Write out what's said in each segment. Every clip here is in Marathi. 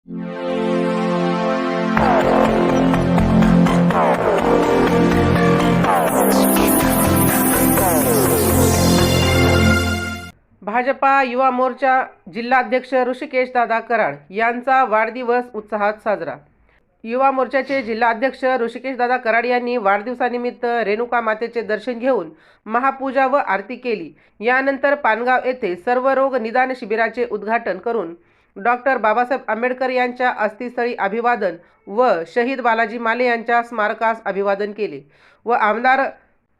भाजपा युवा मोर्चा जिल्हाध्यक्ष ऋषिकेश दादा कराड यांचा वाढदिवस उत्साहात साजरा। युवा मोर्चाचे जिल्हाध्यक्ष ऋषिकेश दादा कराड यांनी वाढदिवसानिमित्त रेणुका मातेचे दर्शन घेऊन महापूजा व आरती केली। यानंतर पानगाव येथे सर्वरोग निदान शिबिराचे उद्घाटन करून डॉक्टर बाबासाहेब आंबेडकर यांच्या अस्थिस्थळी अभिवादन व शहीद बालाजी माले यांच्या स्मारकास अभिवादन केले व आमदार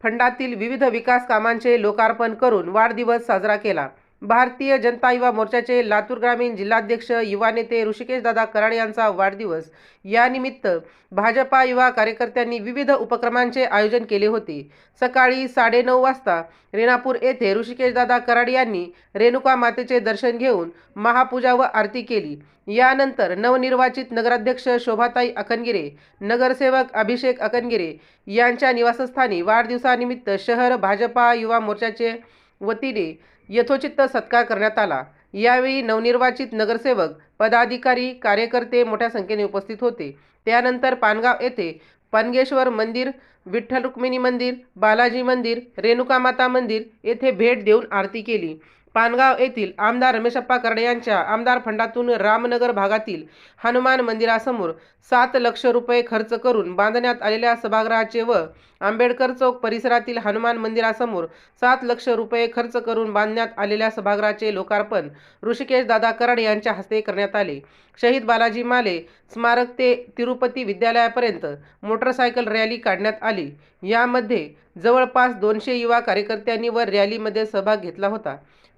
फंडातील विविध विकास कामांचे लोकार्पण करून वाढदिवस साजरा केला। भारतीय जनता युवा मोर्चाचे लातूर ग्रामीण जिल्हाध्यक्ष युवा नेते ऋषिकेश दादा कराड यांचा वाढदिवस यानिमित्त भाजपा युवा कार्यकर्त्यांनी विविध उपक्रमांचे आयोजन केले होते। सकाळी 9:30 वाजता रेणापूर येथे ऋषिकेश दादा कराड यांनी रेणुका मातेचे दर्शन घेऊन महापूजा व आरती केली। यानंतर नवनिर्वाचित नगराध्यक्ष शोभाताई अकनगिरे, नगरसेवक अभिषेक अकनगिरे यांच्या निवासस्थानी वाढदिवसानिमित्त शहर भाजपा युवा मोर्चाचे वतीने यथोचित सत्कार करण्यात आला। यावेळी नवनिर्वाचित नगरसेवक, पदाधिकारी, कार्यकर्ते मोठ्या संख्येने उपस्थित होते। त्यानंतर पानगाव येथे पानगेश्वर मंदिर, विठ्ठल रुक्मिणी मंदिर, बालाजी मंदिर, रेणुका माता मंदिर येथे भेट देऊन आरती केली। पानगाव येथील आमदार रमेशप्पा कराड यांच्या आमदार फंडातून रामनगर भागातील हनुमान मंदिरासमोर 7 लाख रुपये खर्च करून बांधण्यात आलेल्या सभागृहाचे व आंबेडकर चौक परिसरातील हनुमान मंदिरासमोर 7 लाख रुपये खर्च करून बांधण्यात आलेल्या सभागृहाचे लोकार्पण ऋषिकेश दादा कराड यांच्या हस्ते करण्यात आले। शहीद बालाजी माले स्मारक ते तिरुपती विद्यालयापर्यंत मोटरसायकल रॅली काढण्यात आली। यामध्ये जवळपास 200 युवा कार्यकर्त्यांनी व रॅलीमध्ये सहभाग घेतला होता।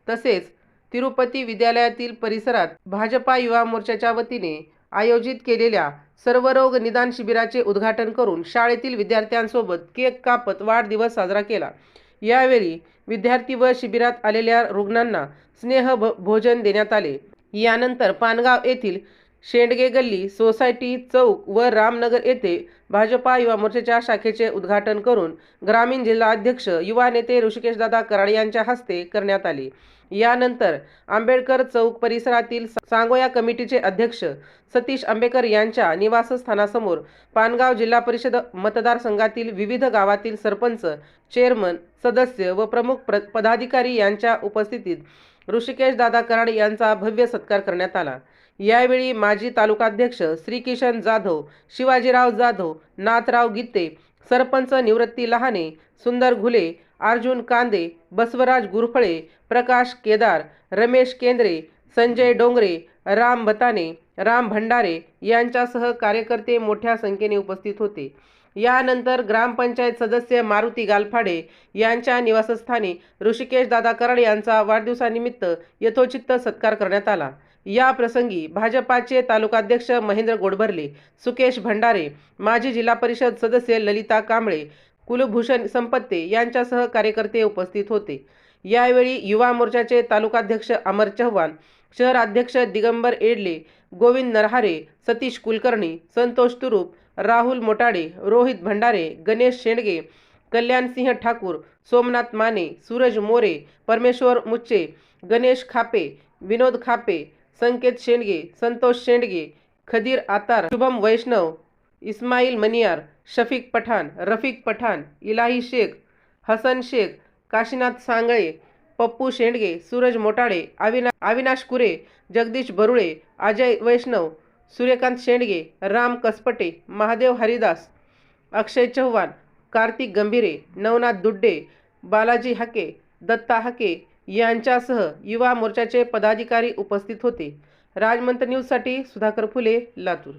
तसेच तिरुपती विद्यालयातील परिसरात भाजपा युवा मोर्चाच्या वतीने आयोजित केलेल्या सर्वरोग निदान शिबिराचे उद्घाटन करून शाळेतील विद्यार्थ्यांसोबत केक कापत वाढदिवस साजरा केला। यावेळी विद्यार्थी व शिबिरात आलेल्या रुग्णांना स्नेह भोजन देण्यात आले। यानंतर पानगाव येथील शेंडगे गल्ली, सोसायटी चौक व रामनगर येथे भाजपा युवा मोर्चाच्या शाखेचे उद्घाटन करून ग्रामीण जिल्हाध्यक्ष युवा नेते ऋषिकेश दादा कराड यांच्या हस्ते करण्यात आले। यानंतर आंबेडकर चौक परिसरातील सांगोया कमिटीचे अध्यक्ष सतीश आंबेकर यांच्या निवासस्थानासमोर पानगाव जिल्हा परिषद मतदारसंघातील विविध गावातील सरपंच, चेअरमन, सदस्य व प्रमुख पदाधिकारी यांच्या उपस्थितीत ऋषिकेश दादा कराड यांचा भव्य सत्कार करण्यात आला। यावेळी माजी तालुकाध्यक्ष श्रीकिशन जाधव, शिवाजीराव जाधव, नाथराव गीते, सरपंच निवृत्ती लहाने, सुंदर घुले, अर्जुन कांदे, बसवराज गुरफळे, प्रकाश केदार, रमेश केंद्रे, संजय डोंगरे, राम बताने, राम भंडारे यांच्यासह कार्यकर्ते मोठ्या संख्येने उपस्थित होते। यानंतर ग्रामपंचायत सदस्य मारुती गालफाडे यांच्या निवासस्थानी ऋषिकेश दादा कराड यांचा वाढदिवसानिमित्त यथोचित सत्कार करण्यात आला। या प्रसंगी भाजपाचे तालुकाध्यक्ष महेंद्र गोडभरले, सुकेश भंडारे, माजी जिल्हा परिषद सदस्य ललिता कांबळे, कुलभूषण संपत्ते यांच्यासह कार्यकर्ते उपस्थित होते। यावेळी युवा मोर्चाचे तालुकाध्यक्ष अमर चव्हाण, शहराध्यक्ष दिगंबर एडले, गोविंद नरहारे, सतीश कुलकर्णी, संतोष तुरुप, राहुल मोटाडे, रोहित भंडारे, गणेश शेंडगे, कल्याणसिंह ठाकूर, सोमनाथ माने, सूरज मोरे, परमेश्वर मुच्चे, गणेश खापे, विनोद खापे, संकेत शेंडगे, संतोष शेंडगे, खदीर आतार, शुभम वैष्णव, इस्माईल मनियार, शफीक पठाण, रफिक पठाण, इलाही शेख, हसन शेख, काशीनाथ सांगळे, पप्पू शेंडगे, सूरज मोटाडे, अविनाश कुरे, जगदीश बरुळे, अजय वैष्णव, सूर्यकांत शेंडगे, राम कसपटे, महादेव हरिदास, अक्षय चव्हाण, कार्तिक गंभीरे, नवनाथ दुड्डे, बालाजी हाके, दत्ता हाके यांच्यासह युवा मोर्चाचे पदाधिकारी उपस्थित होते। राजमंत्र न्यूजसाठी सुधाकर फुले, लातूर।